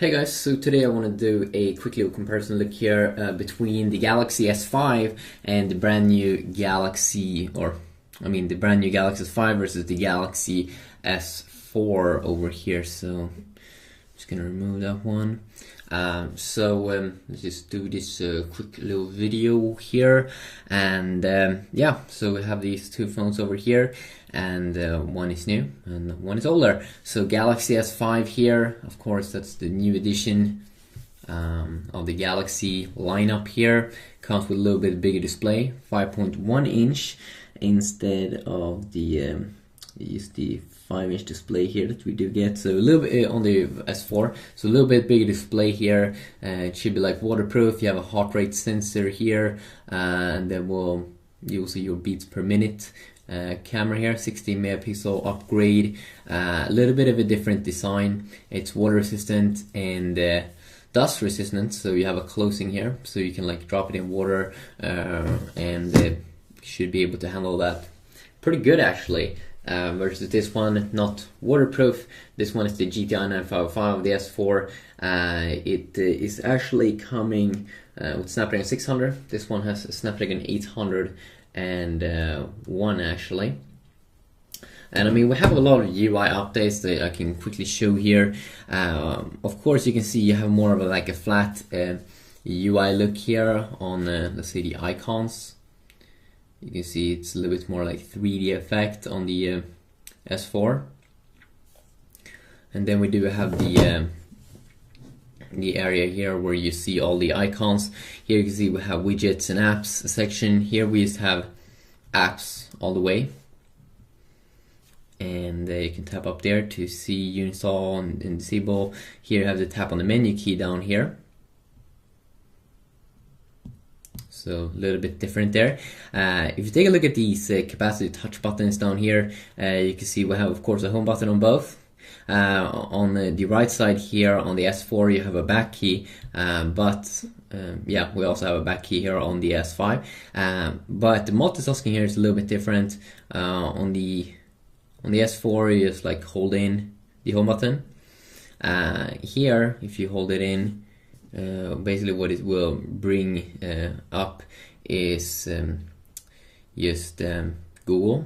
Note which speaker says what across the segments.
Speaker 1: Hey guys, so today I want to do a quick little comparison look here between the Galaxy S5 and the brand new Galaxy, the brand new Galaxy S5 versus the Galaxy S4 over here. So I'm just gonna remove that one. Let's just do this quick little video here, and yeah, so we have these two phones over here, and one is new and one is older. So Galaxy S5 here, of course, that's the new edition of the Galaxy lineup here. Comes with a little bit bigger display, 5.1 inch instead of the 5-inch display here that we do get. So a little bit on the S4, so a little bit bigger display here. It should be like waterproof. You have a heart rate sensor here, and then you'll see your beats per minute. Camera here, 16 megapixel upgrade. A little bit of a different design. It's water resistant and dust resistant, so you have a closing here, so you can like drop it in water and should be able to handle that pretty good actually. Versus this one, not waterproof. This one is the GTI 955 of the S4. It is actually coming with Snapdragon 600. This one has Snapdragon 801 actually. And I mean, we have a lot of UI updates that I can quickly show here. Of course, you can see you have more of a flat UI look here on, let's say, the icons. You can see it's a little bit more like 3D effect on the S4. And then we do have the area here where you see all the icons. Here you can see we have widgets and apps section. Here we just have apps all the way. And you can tap up there to see uninstall and disable. Here you have the tap on the menu key down here. So a little bit different there. If you take a look at these capacitive touch buttons down here, you can see we have, of course, a home button on both. On the right side here on the S4, you have a back key, yeah, we also have a back key here on the S5. But the multitasking here is a little bit different. On the S4, you just like hold in the home button. Here, if you hold it in, basically what it will bring up is just Google,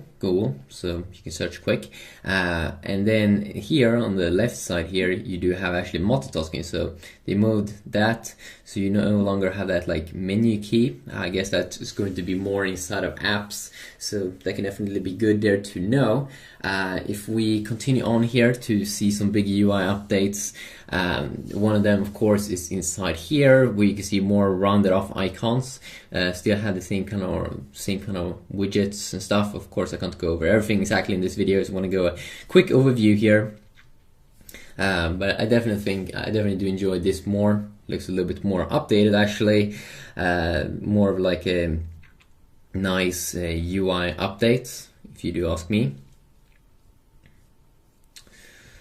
Speaker 1: so you can search quick. And then here on the left side here, you do have actually multitasking. So they moved that, so you no longer have that like menu key. I guess that is going to be more inside of apps, so that can definitely be good there to know. If we continue on here to see some big UI updates, one of them of course is inside here, where you can see more rounded off icons. Still have the same kind of widgets and stuff. Of course I can't go over everything exactly in this video, I just want to go a quick overview here. But I definitely do enjoy this more. Looks a little bit more updated actually. More of like a nice UI update, if you do ask me.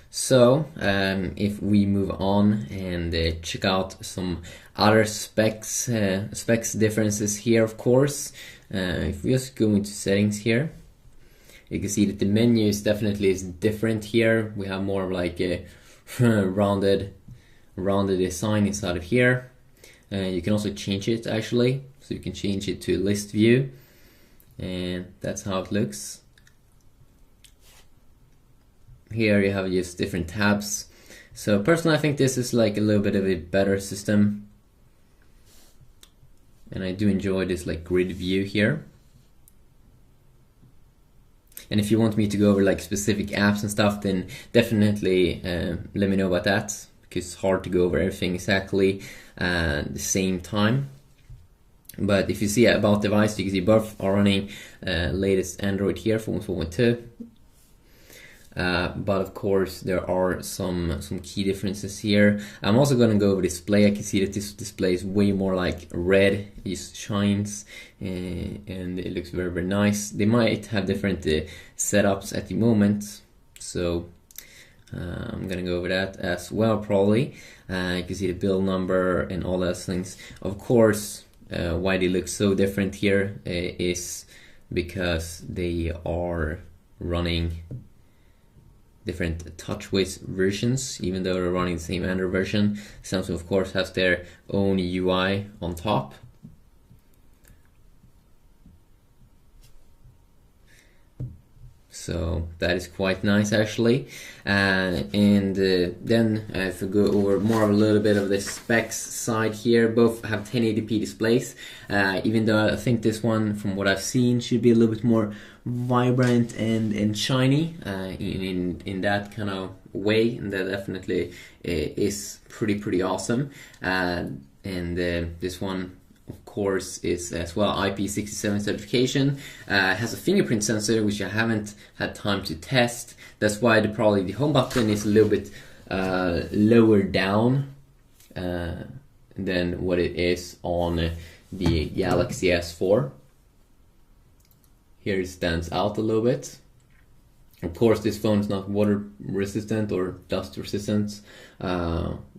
Speaker 1: So if we move on and check out some other specs differences here, of course, if we just go into settings here, you can see that the menu is definitely different here. We have more of like a rounded design inside of here. You can also change it actually, so you can change it to list view, and that's how it looks. Here you have just different tabs. So personally I think this is like a little bit of a better system, and I do enjoy this like grid view here. And if you want me to go over like specific apps and stuff, then definitely let me know about that, because it's hard to go over everything exactly at the same time. But if you see about device, you can see both are running latest Android here, 4.4.2. But of course there are some key differences here. I'm also going to go over display. I can see that this display is way more like red, it shines, and it looks very, very nice. They might have different setups at the moment, so I'm gonna go over that as well probably. You can see the build number and all those things. Of course, why they look so different here is because they are running different TouchWiz versions, even though they're running the same Android version. Samsung, of course, has their own UI on top. So that is quite nice actually. And then if we go over more of a little bit of the specs side here, both have 1080p displays, even though I think this one, from what I've seen, should be a little bit more vibrant and shiny in that kind of way, and that definitely is pretty awesome. And this one, of course, is as well IP67 certification. Has a fingerprint sensor, which I haven't had time to test. That's why probably the home button is a little bit lower down than what it is on the Galaxy S4. Here it stands out a little bit. Of course, this phone is not water resistant or dust resistant,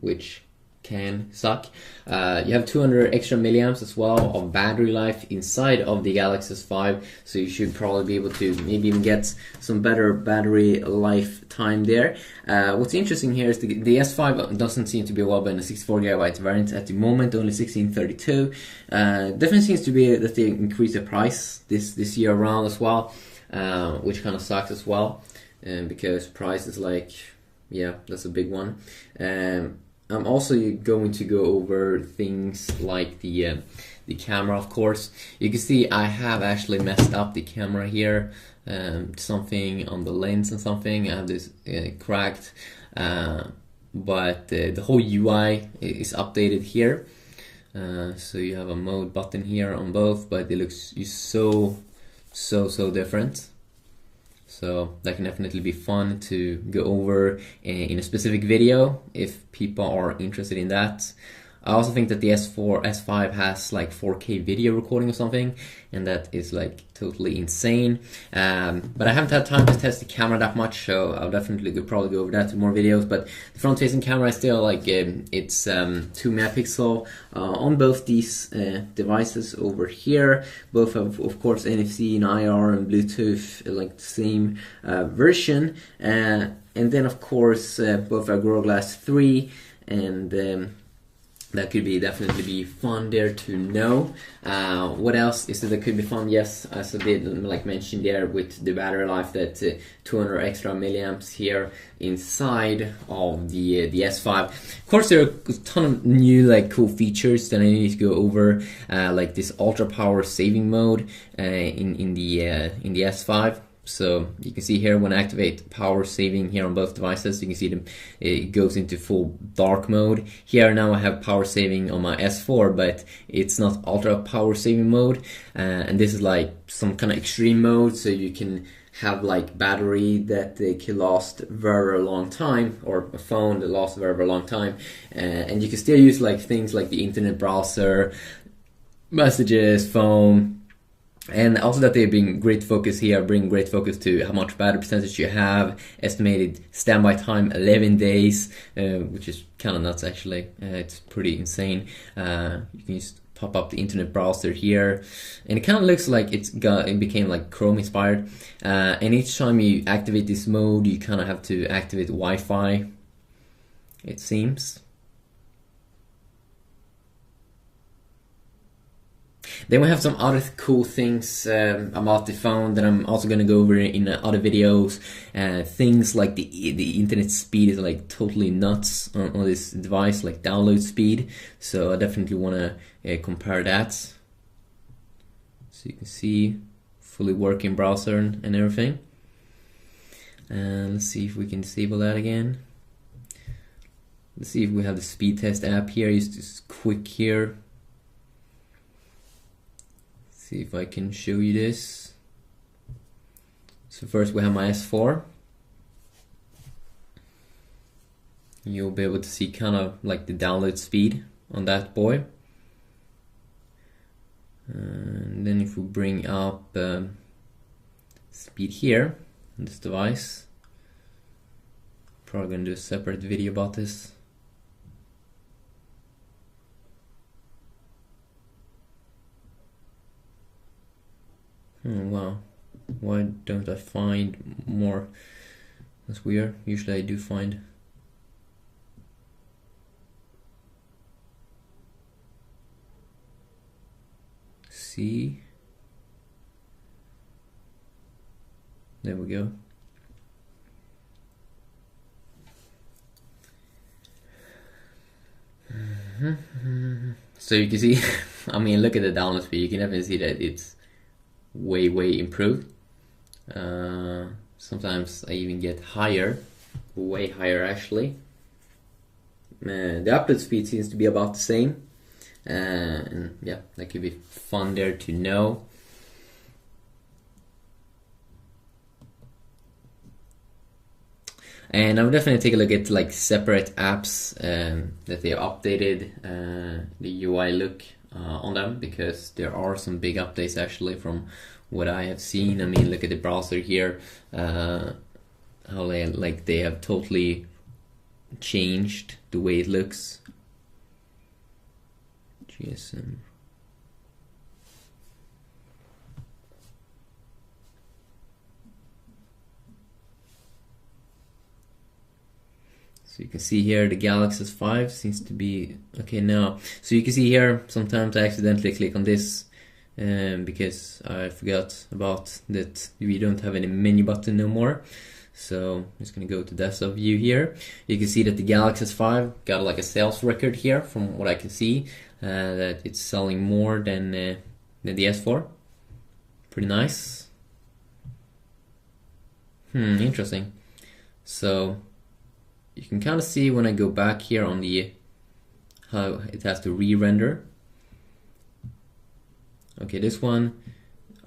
Speaker 1: which can suck. You have 200 extra milliamps as well of battery life inside of the Galaxy S5, so you should probably be able to maybe even get some better battery life time there. What's interesting here is the S5 doesn't seem to be available in a 64GB variant at the moment, only 1632. Definitely seems to be that they increased the price this year around as well, which kind of sucks as well, because price is like, yeah, that's a big one. I'm also going to go over things like the camera, of course. You can see I have actually messed up the camera here, something on the lens and something. I have this cracked, but the whole UI is updated here. So you have a mode button here on both, but it looks so different. So that can definitely be fun to go over in a specific video if people are interested in that. I also think that the S5 has like 4K video recording or something, and that is like totally insane. But I haven't had time to test the camera that much, so I'll definitely probably go over that in more videos. But the front-facing camera is still like it's 2 megapixel on both these devices over here. Both have, of course, NFC and IR and Bluetooth, like the same version. And then, of course, both have Gorilla Glass 3 and that could definitely be fun there to know. What else is that could be fun? Yes, as I did like mention there with the battery life, that 200 extra milliamps here inside of the S5. Of course, there are a ton of new like cool features that I need to go over, like this ultra power saving mode in the S5. So you can see here when I activate power saving here on both devices, you can see it goes into full dark mode. Here now I have power saving on my S4, but it's not ultra power saving mode, and this is like some kind of extreme mode, so you can have like battery that can last very long time, or a phone that lasts very long time, and you can still use like things like the internet browser, messages, phone. And also that they bring great focus here, bring great focus to how much battery percentage you have, estimated standby time 11 days, which is kind of nuts actually. It's pretty insane. You can just pop up the internet browser here, and it kind of looks like it became like Chrome inspired. And each time you activate this mode, you kind of have to activate Wi-Fi, it seems. Then we have some other cool things about the phone that I'm also going to go over in other videos. Things like the internet speed is like totally nuts on this device, like download speed. So I definitely want to compare that. So you can see fully working browser and everything. And let's see if we can disable that again. Let's see if we have the speed test app here. Just quick here. See if I can show you this. So first we have my S4. You'll be able to see kind of like the download speed on that boy. And then if we bring up speed here on this device, probably gonna do a separate video about this. Wow, why don't I find more That's weird. Usually I do find C. There we go. So you can see, I mean, look at the download speed. You can definitely see that it's way improved. Sometimes I even get higher, way higher actually. The upload speed seems to be about the same, and yeah, that could be fun there to know. And I would definitely take a look at like separate apps that they have updated the UI look on them, because there are some big updates actually from what I have seen. I mean, look at the browser here, how they have totally changed the way it looks. GSM. So you can see here the Galaxy S5 seems to be okay now. So you can see here sometimes I accidentally click on this because I forgot about that we don't have any menu button no more. So I'm just gonna go to desktop view here. You can see that the Galaxy S5 got like a sales record here from what I can see, that it's selling more than the S4. Pretty nice. Interesting. So you can kind of see when I go back here on the how it has to re-render. Okay, this one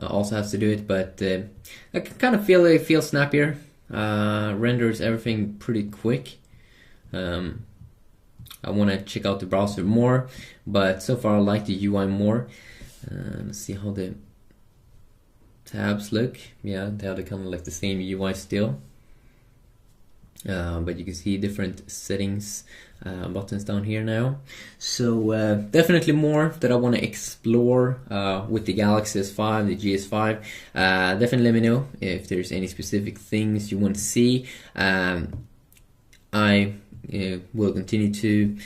Speaker 1: also has to do it, but I can kind of feel it feels snappier. Renders everything pretty quick. I want to check out the browser more, but so far I like the UI more. Let's see how the tabs look. Yeah, they have kind of like the same UI still. But you can see different settings buttons down here now. So definitely more that I want to explore with the Galaxy S5, the GS5. Definitely let me know if there's any specific things you want to see. I will continue to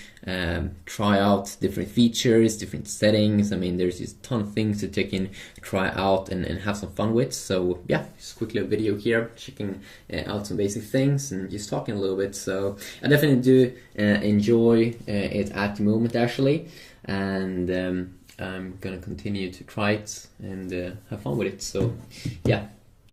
Speaker 1: try out different features, different settings. I mean, there's just a ton of things that you can try out and have some fun with. So yeah, just quickly a video here, checking out some basic things and just talking a little bit. So I definitely do enjoy it at the moment actually, and I'm gonna continue to try it and have fun with it. So yeah.